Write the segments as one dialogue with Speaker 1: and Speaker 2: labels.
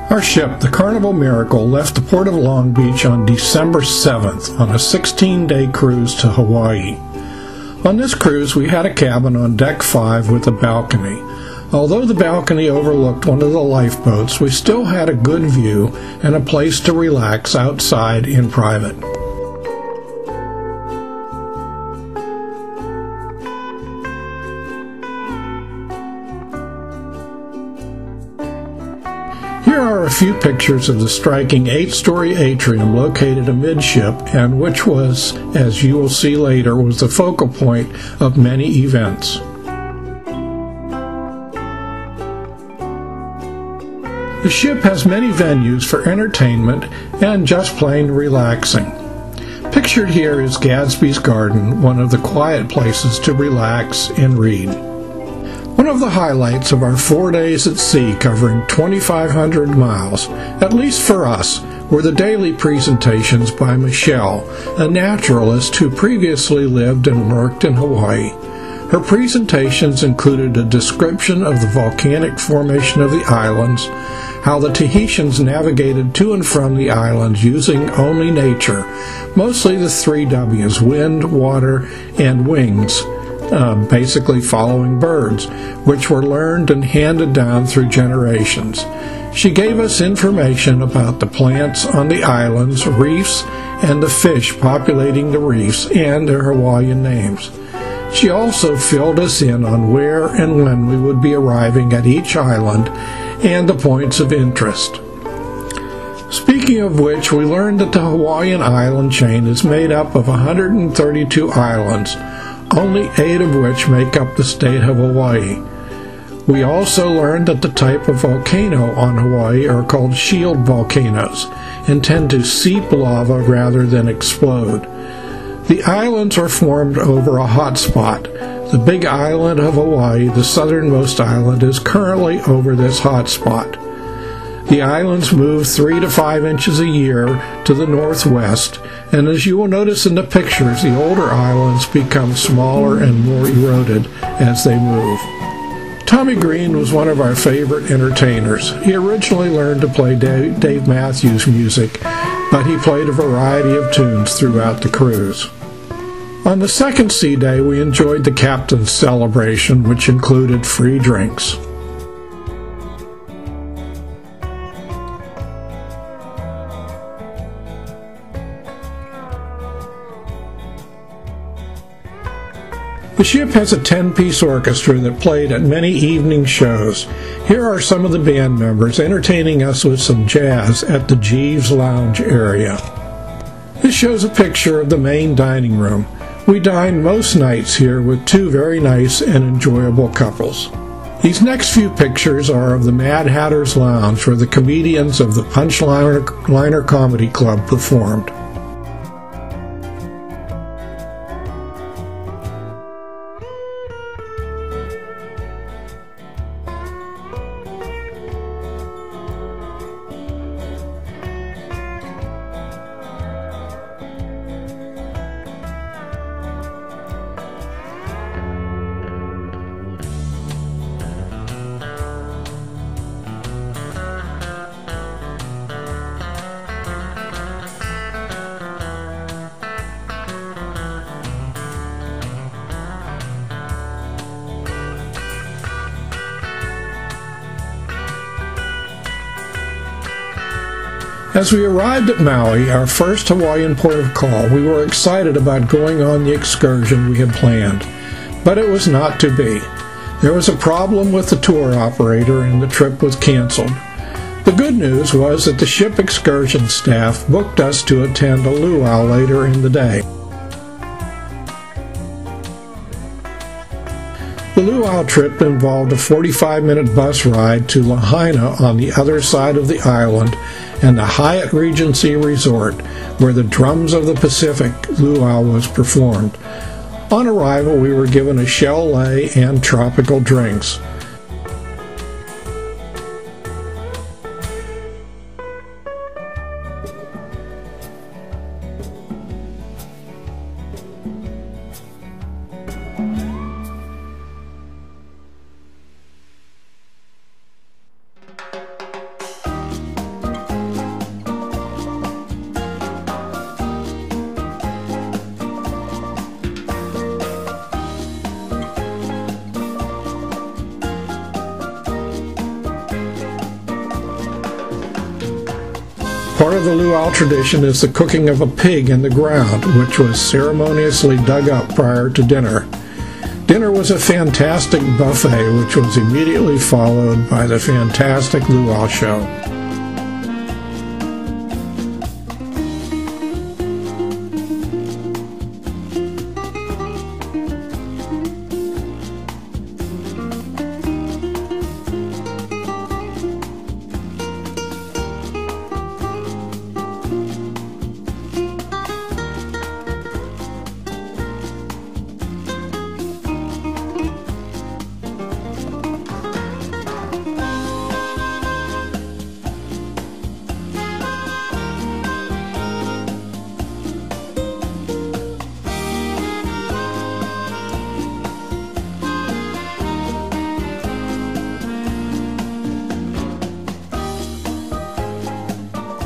Speaker 1: Our ship, the Carnival Miracle, left the port of Long Beach on December 7th on a 16-day cruise to Hawaii. On this cruise, we had a cabin on Deck 5 with a balcony. Although the balcony overlooked one of the lifeboats, we still had a good view and a place to relax outside in private. Here are a few pictures of the striking 8-story atrium located amidship and which was, as you will see later, was the focal point of many events. The ship has many venues for entertainment and just plain relaxing. Pictured here is Gadsby's Garden, one of the quiet places to relax and read. One of the highlights of our 4 days at sea covering 2,500 miles, at least for us, were the daily presentations by Michelle, a naturalist who previously lived and worked in Hawaii. Her presentations included a description of the volcanic formation of the islands, how the Tahitians navigated to and from the islands using only nature, mostly the 3 W's, wind, water, and wings, basically following birds, which were learned and handed down through generations. She gave us information about the plants on the islands, reefs, and the fish populating the reefs and their Hawaiian names. She also filled us in on where and when we would be arriving at each island and the points of interest. Speaking of which, we learned that the Hawaiian island chain is made up of 132 islands, only 8 of which make up the state of Hawaii. We also learned that the type of volcano on Hawaii are called shield volcanoes and tend to seep lava rather than explode. The islands are formed over a hot spot. The big island of Hawaii, the southernmost island, is currently over this hot spot. The islands move 3 to 5 inches a year to the northwest, and as you will notice in the pictures, the older islands become smaller and more eroded as they move. Tommy Green was one of our favorite entertainers. He originally learned to play Dave Matthews music, but he played a variety of tunes throughout the cruise. On the second sea day, we enjoyed the captain's celebration, which included free drinks. The ship has a 10-piece orchestra that played at many evening shows. Here are some of the band members entertaining us with some jazz at the Jeeves Lounge area. This shows a picture of the main dining room. We dine most nights here with 2 very nice and enjoyable couples. These next few pictures are of the Mad Hatter's Lounge, where the comedians of the Punchliner Comedy Club performed. As we arrived at Maui, our first Hawaiian port of call, we were excited about going on the excursion we had planned, but it was not to be. There was a problem with the tour operator and the trip was canceled. The good news was that the ship excursion staff booked us to attend a luau later in the day. The luau trip involved a 45-minute bus ride to Lahaina on the other side of the island and the Hyatt Regency Resort, where the Drums of the Pacific luau was performed. On arrival, we were given a shell lei and tropical drinks. Part of the luau tradition is the cooking of a pig in the ground, which was ceremoniously dug up prior to dinner. Dinner was a fantastic buffet, which was immediately followed by the fantastic luau show.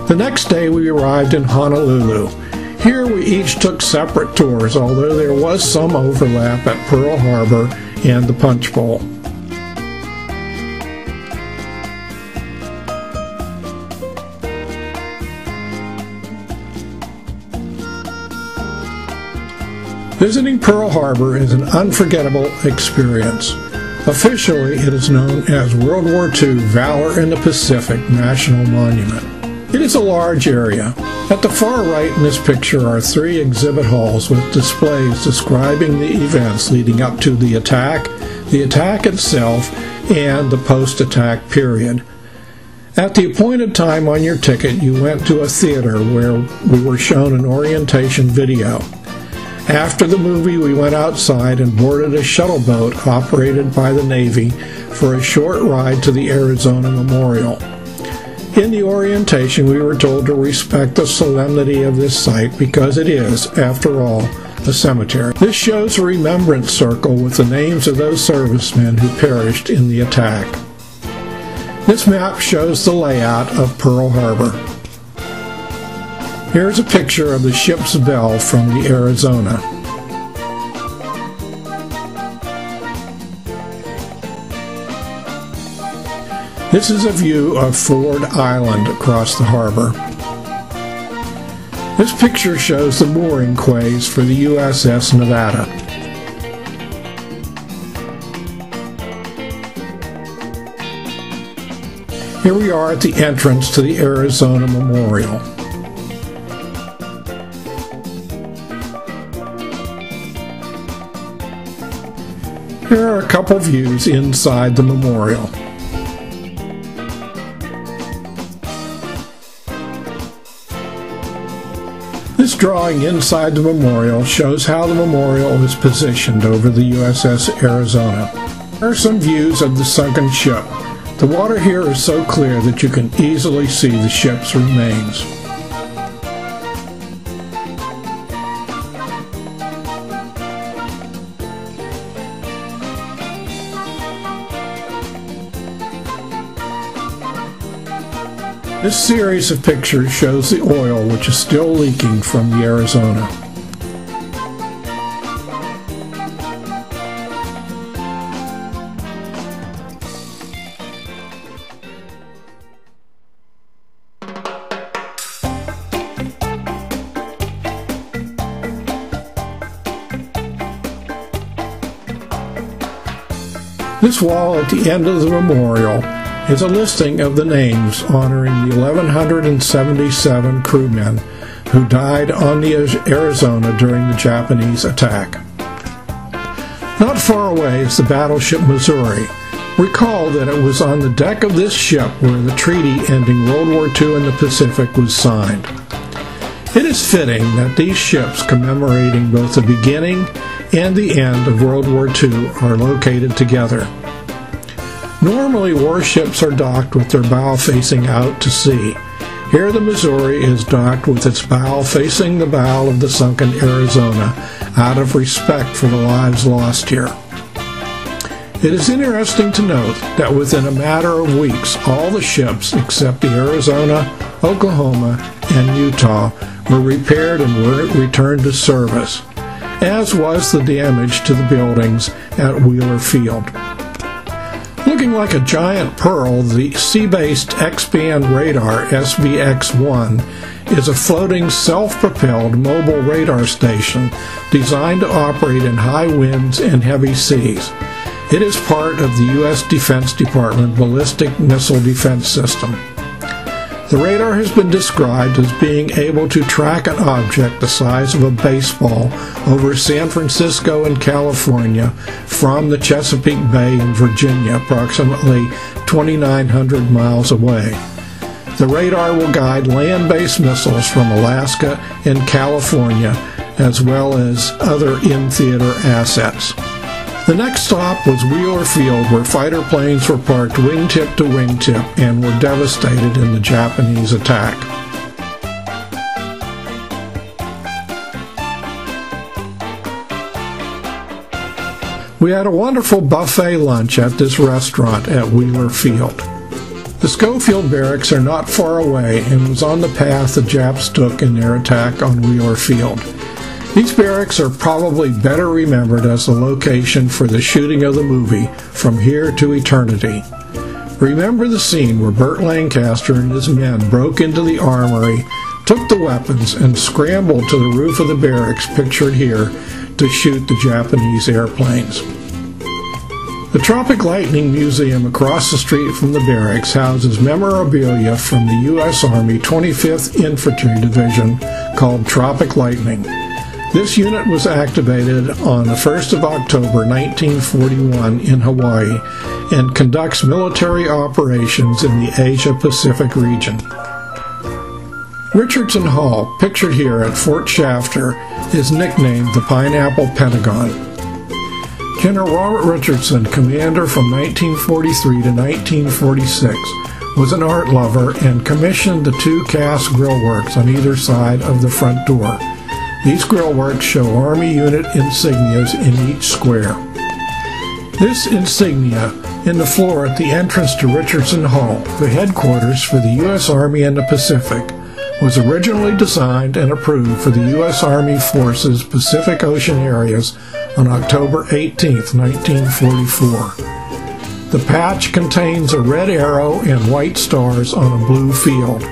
Speaker 1: The next day we arrived in Honolulu. Here we each took separate tours, although there was some overlap at Pearl Harbor and the Punch Bowl. Visiting Pearl Harbor is an unforgettable experience. Officially, it is known as World War II Valor in the Pacific National Monument. It is a large area. At the far right in this picture are 3 exhibit halls with displays describing the events leading up to the attack itself, and the post-attack period. At the appointed time on your ticket, you went to a theater where we were shown an orientation video. After the movie, we went outside and boarded a shuttle boat operated by the Navy for a short ride to the Arizona Memorial. In the orientation, we were told to respect the solemnity of this site because it is, after all, a cemetery. This shows a remembrance circle with the names of those servicemen who perished in the attack. This map shows the layout of Pearl Harbor. Here's a picture of the ship's bell from the Arizona. This is a view of Ford Island across the harbor. This picture shows the mooring quays for the USS Nevada. Here we are at the entrance to the Arizona Memorial. Here are a couple views inside the memorial. This drawing inside the memorial shows how the memorial is positioned over the USS Arizona. Here are some views of the sunken ship. The water here is so clear that you can easily see the ship's remains. This series of pictures shows the oil which is still leaking from the Arizona. This wall at the end of the memorial is a listing of the names honoring the 1,177 crewmen who died on the Arizona during the Japanese attack. Not far away is the battleship Missouri. Recall that it was on the deck of this ship where the treaty ending World War II in the Pacific was signed. It is fitting that these ships commemorating both the beginning and the end of World War II are located together. Normally, warships are docked with their bow facing out to sea. Here the Missouri is docked with its bow facing the bow of the sunken Arizona, out of respect for the lives lost here. It is interesting to note that within a matter of weeks, all the ships except the Arizona, Oklahoma, and Utah were repaired and were returned to service, as was the damage to the buildings at Wheeler Field. Looking like a giant pearl, the sea-based X-band radar SBX-1 is a floating, self-propelled mobile radar station designed to operate in high winds and heavy seas. It is part of the U.S. Defense Department Ballistic Missile Defense System. The radar has been described as being able to track an object the size of a baseball over San Francisco and California from the Chesapeake Bay in Virginia, approximately 2,900 miles away. The radar will guide land-based missiles from Alaska and California, as well as other in-theater assets. The next stop was Wheeler Field, where fighter planes were parked wingtip to wingtip and were devastated in the Japanese attack. We had a wonderful buffet lunch at this restaurant at Wheeler Field. The Schofield Barracks are not far away and was on the path the Japs took in their attack on Wheeler Field. These barracks are probably better remembered as the location for the shooting of the movie From Here to Eternity. Remember the scene where Burt Lancaster and his men broke into the armory, took the weapons, and scrambled to the roof of the barracks pictured here to shoot the Japanese airplanes. The Tropic Lightning Museum across the street from the barracks houses memorabilia from the U.S. Army 25th Infantry Division called Tropic Lightning. This unit was activated on the 1st of October 1941 in Hawaii and conducts military operations in the Asia-Pacific region. Richardson Hall, pictured here at Fort Shafter, is nicknamed the Pineapple Pentagon. General Robert Richardson, commander from 1943 to 1946, was an art lover and commissioned the two cast grill works on either side of the front door. These grill works show Army unit insignias in each square. This insignia in the floor at the entrance to Richardson Hall, the headquarters for the U.S. Army in the Pacific, was originally designed and approved for the U.S. Army Forces Pacific Ocean areas on October 18, 1944. The patch contains a red arrow and white stars on a blue field.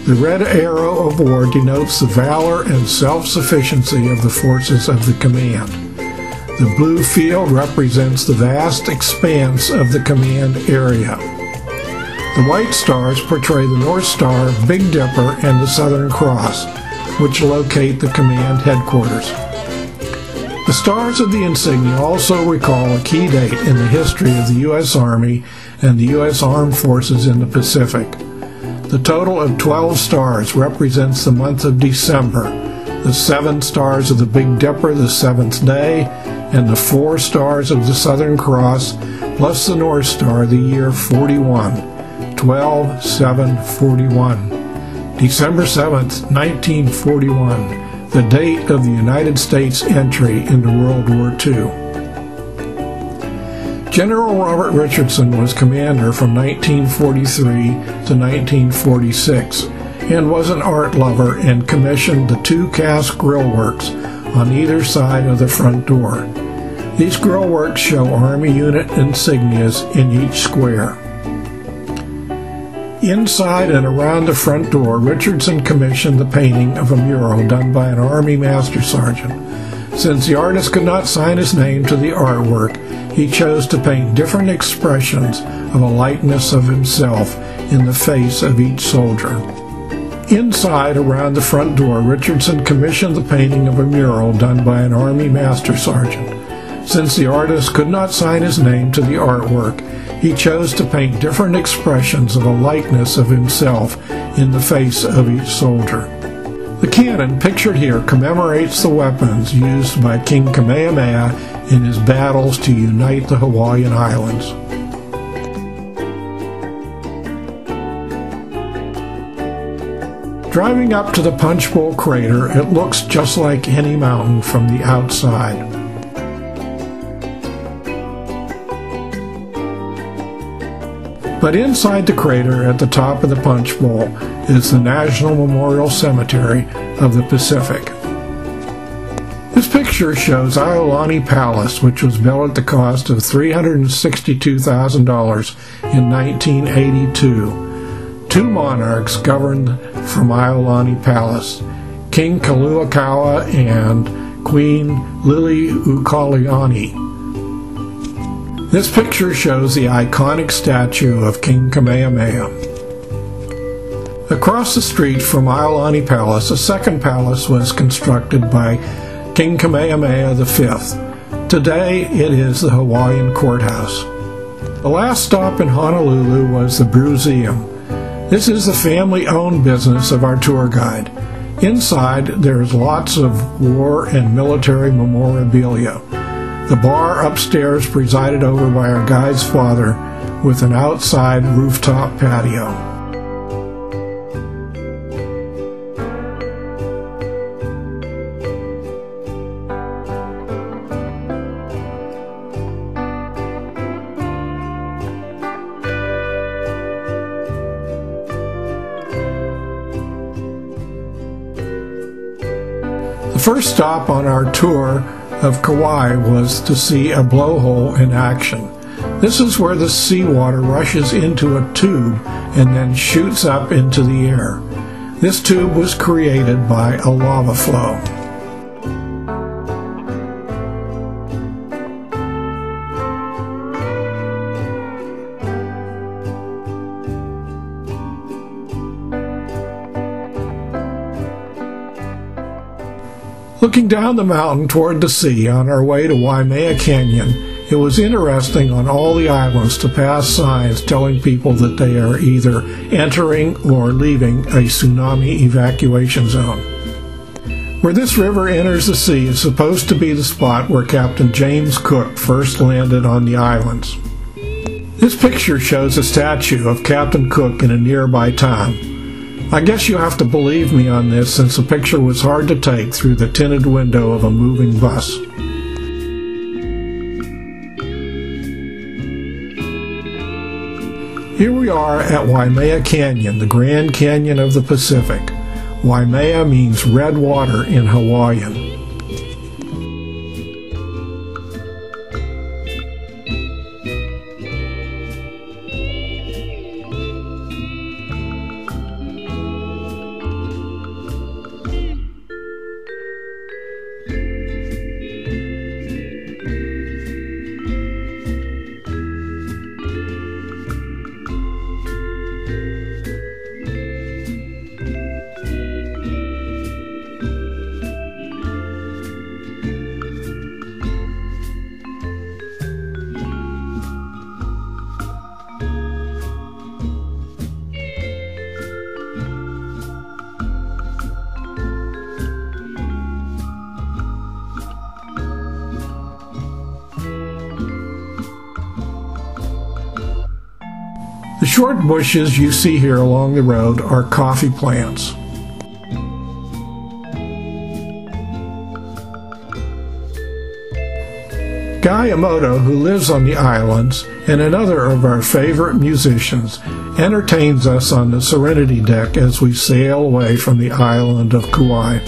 Speaker 1: The red arrow of war denotes the valor and self-sufficiency of the forces of the command. The blue field represents the vast expanse of the command area. The white stars portray the North Star, Big Dipper, and the Southern Cross, which locate the command headquarters. The stars of the insignia also recall a key date in the history of the U.S. Army and the U.S. Armed Forces in the Pacific. The total of 12 stars represents the month of December, the 7 stars of the Big Dipper the 7th day, and the 4 stars of the Southern Cross, plus the North Star, the year 41. 12/7/41. December 7th, 1941, the date of the United States entry into World War II. General Robert Richardson was commander from 1943 to 1946 and was an art lover and commissioned the two cast grill works on either side of the front door. These grill works show Army unit insignias in each square. Inside and around the front door, Richardson commissioned the painting of a mural done by an Army Master Sergeant. Since the artist could not sign his name to the artwork, he chose to paint different expressions of a likeness of himself in the face of each soldier. Inside, around the front door, Richardson commissioned the painting of a mural done by an Army Master Sergeant. Since the artist could not sign his name to the artwork, he chose to paint different expressions of a likeness of himself in the face of each soldier. The cannon pictured here commemorates the weapons used by King Kamehameha in his battles to unite the Hawaiian Islands. Driving up to the Punch Bowl crater, it looks just like any mountain from the outside. But inside the crater at the top of the Punch Bowl is the National Memorial Cemetery of the Pacific. This picture picture shows Iolani Palace, which was built at the cost of $362,000 in 1982. Two monarchs governed from Iolani Palace, King Kaluakaua and Queen Liliuokalani. This picture shows the iconic statue of King Kamehameha. Across the street from Iolani Palace, a second palace was constructed by King Kamehameha V. Today it is the Hawaiian Courthouse. The last stop in Honolulu was the Bruseum. This is the family-owned business of our tour guide. Inside there is lots of war and military memorabilia. The bar upstairs presided over by our guide's father with an outside rooftop patio. The first stop on our tour of Kauai was to see a blowhole in action. This is where the seawater rushes into a tube and then shoots up into the air. This tube was created by a lava flow. Looking down the mountain toward the sea on our way to Waimea Canyon, it was interesting on all the islands to pass signs telling people that they are either entering or leaving a tsunami evacuation zone. Where this river enters the sea is supposed to be the spot where Captain James Cook first landed on the islands. This picture shows a statue of Captain Cook in a nearby town. I guess you have to believe me on this since the picture was hard to take through the tinted window of a moving bus. Here we are at Waimea Canyon, the Grand Canyon of the Pacific. Waimea means red water in Hawaiian. The short bushes you see here along the road are coffee plants. Guy Emoto, who lives on the islands, and another of our favorite musicians, entertains us on the Serenity deck as we sail away from the island of Kauai.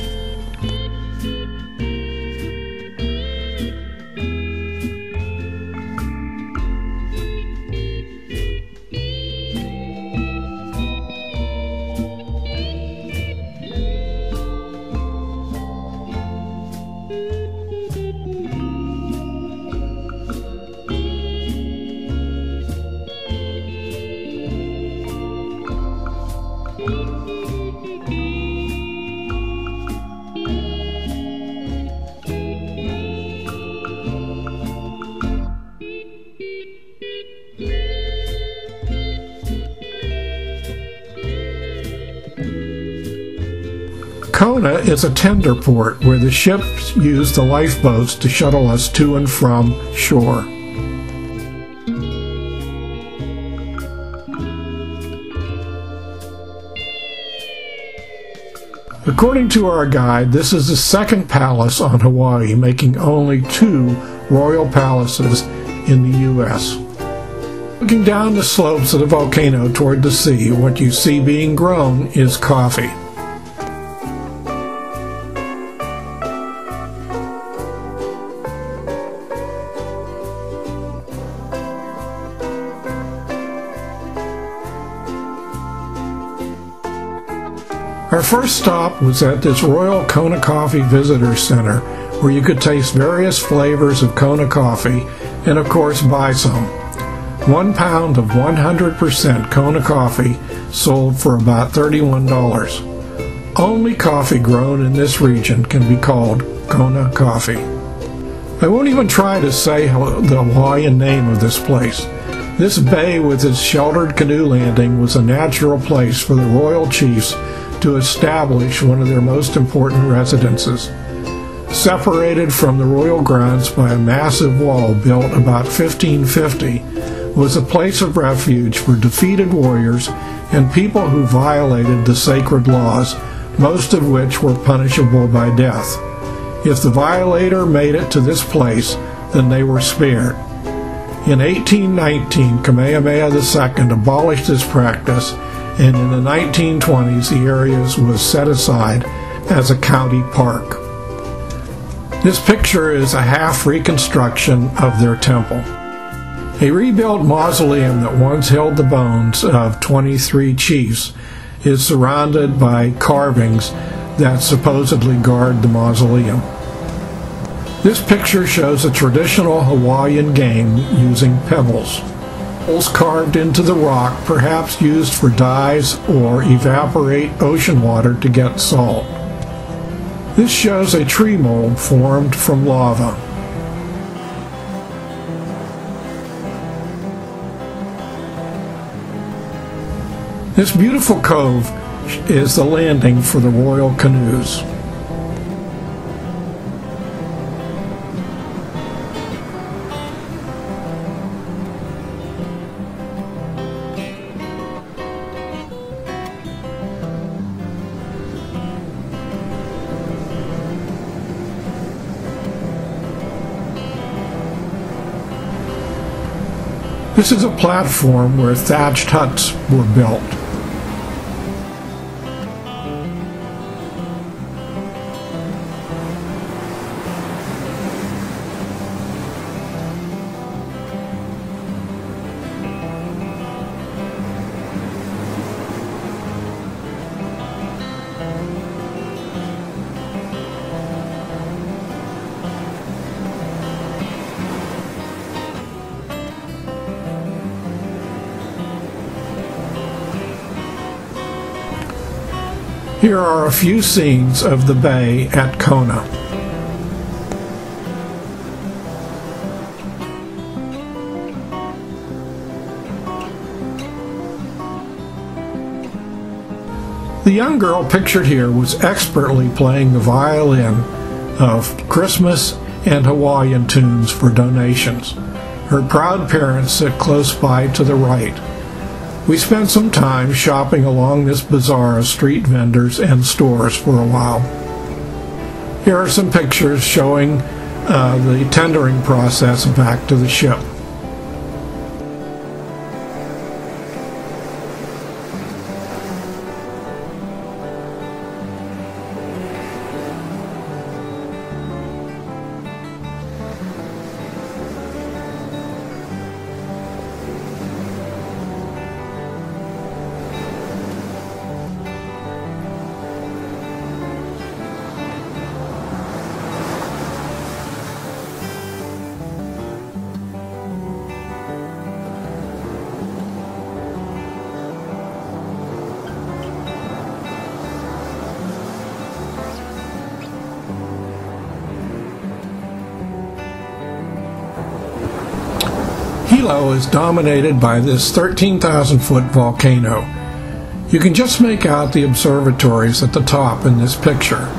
Speaker 1: Kona is a tender port where the ships use the lifeboats to shuttle us to and from shore. According to our guide, this is the second palace on Hawaii, making only 2 royal palaces in the U.S. Looking down the slopes of the volcano toward the sea, what you see being grown is coffee. Our first stop was at this Royal Kona Coffee Visitor Center, where you could taste various flavors of Kona coffee and of course buy some. 1 pound of 100% Kona coffee sold for about $31. Only coffee grown in this region can be called Kona coffee. I won't even try to say the Hawaiian name of this place. This bay with its sheltered canoe landing was a natural place for the royal chiefs to establish one of their most important residences. Separated from the royal grounds by a massive wall built about 1550, was a place of refuge for defeated warriors and people who violated the sacred laws, most of which were punishable by death. If the violator made it to this place, then they were spared. In 1819, Kamehameha II abolished this practice, and in the 1920s the area was set aside as a county park. This picture is a half reconstruction of their temple. A rebuilt mausoleum that once held the bones of 23 chiefs is surrounded by carvings that supposedly guard the mausoleum. This picture shows a traditional Hawaiian game using pebbles. Pebbles carved into the rock, perhaps used for dyes or evaporate ocean water to get salt. This shows a tree mold formed from lava. This beautiful cove is the landing for the royal canoes. This is a platform where thatched huts were built. Here are a few scenes of the bay at Kona. The young girl pictured here was expertly playing the violin of Christmas and Hawaiian tunes for donations. Her proud parents sit close by to the right. We spent some time shopping along this bazaar of street vendors and stores for a while. Here are some pictures showing the tendering process back to the ship. Hilo is dominated by this 13,000-foot volcano. You can just make out the observatories at the top in this picture.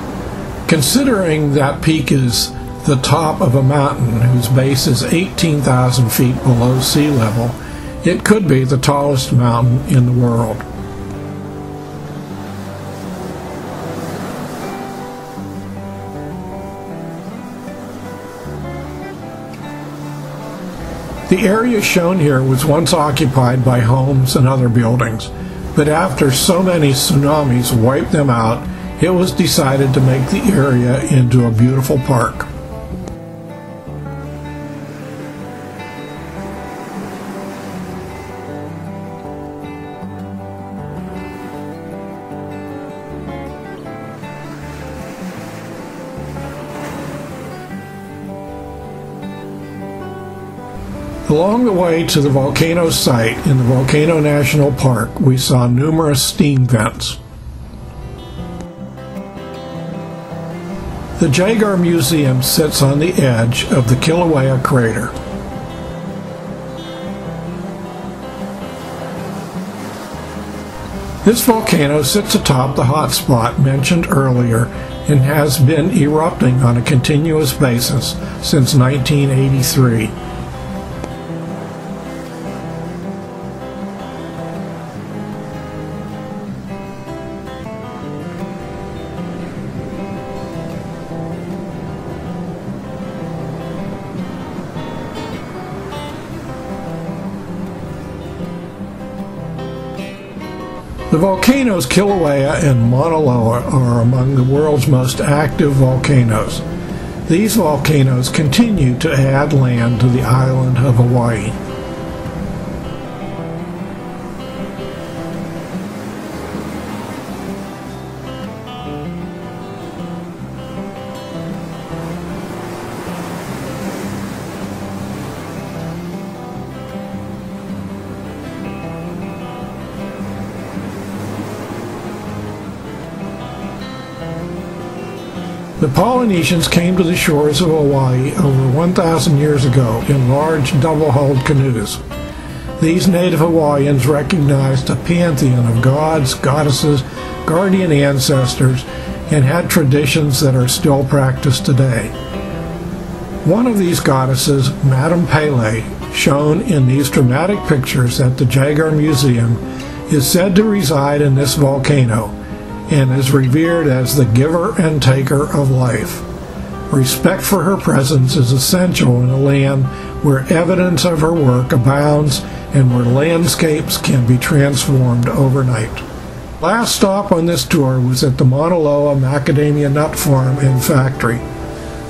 Speaker 1: Considering that peak is the top of a mountain whose base is 18,000 feet below sea level, it could be the tallest mountain in the world. The area shown here was once occupied by homes and other buildings, but after so many tsunamis wiped them out, it was decided to make the area into a beautiful park. Along the way to the volcano site in the Volcano National Park, we saw numerous steam vents. The Jaeger Museum sits on the edge of the Kilauea crater. This volcano sits atop the hot spot mentioned earlier and has been erupting on a continuous basis since 1983. The volcanoes Kilauea and Mauna Loa are among the world's most active volcanoes. These volcanoes continue to add land to the island of Hawaii. The Polynesians came to the shores of Hawaii over 1,000 years ago in large double-hulled canoes. These native Hawaiians recognized a pantheon of gods, goddesses, guardian ancestors, and had traditions that are still practiced today. One of these goddesses, Madame Pele, shown in these dramatic pictures at the Jaeger Museum, is said to reside in this volcano and is revered as the giver and taker of life. Respect for her presence is essential in a land where evidence of her work abounds and where landscapes can be transformed overnight. Last stop on this tour was at the Mauna Loa macadamia nut farm and factory.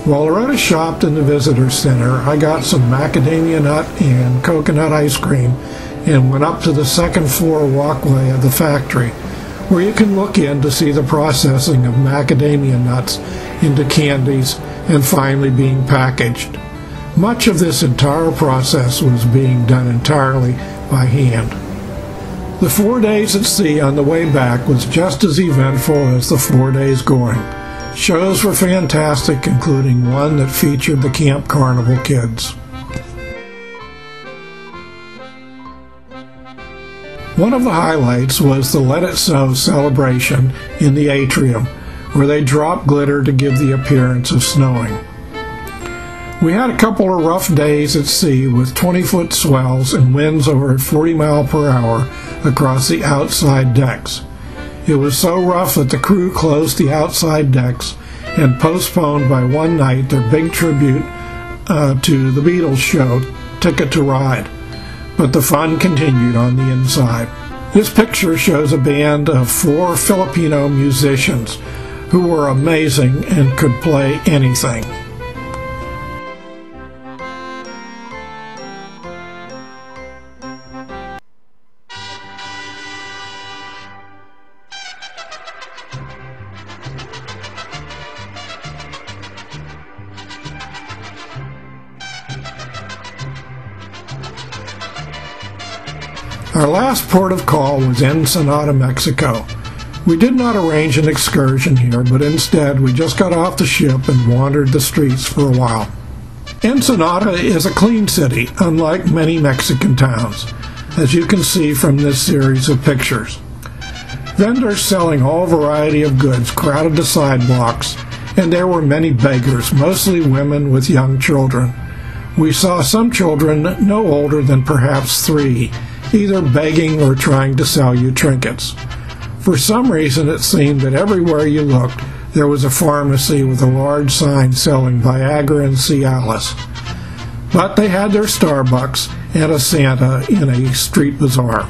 Speaker 1: While Loretta shopped in the visitor center, I got some macadamia nut and coconut ice cream and went up to the second floor walkway of the factory, where you can look in to see the processing of macadamia nuts into candies and finally being packaged. Much of this entire process was being done entirely by hand. The 4 days at sea on the way back was just as eventful as the 4 days going. Shows were fantastic, including one that featured the Camp Carnival kids. One of the highlights was the Let It Snow celebration in the atrium, where they dropped glitter to give the appearance of snowing. We had a couple of rough days at sea with 20-foot swells and winds over 40 miles per hour across the outside decks. It was so rough that the crew closed the outside decks and postponed by one night their big tribute to the Beatles show, Ticket to Ride. But the fun continued on the inside. This picture shows a band of 4 Filipino musicians who were amazing and could play anything. Our last port of call was Ensenada, Mexico. We did not arrange an excursion here, but instead we just got off the ship and wandered the streets for a while. Ensenada is a clean city, unlike many Mexican towns, as you can see from this series of pictures. Vendors selling all variety of goods crowded the sidewalks, and there were many beggars, mostly women with young children. We saw some children no older than perhaps 3, either begging or trying to sell you trinkets. For some reason it seemed that everywhere you looked there was a pharmacy with a large sign selling Viagra and Cialis. But they had their Starbucks and a Santa in a street bazaar.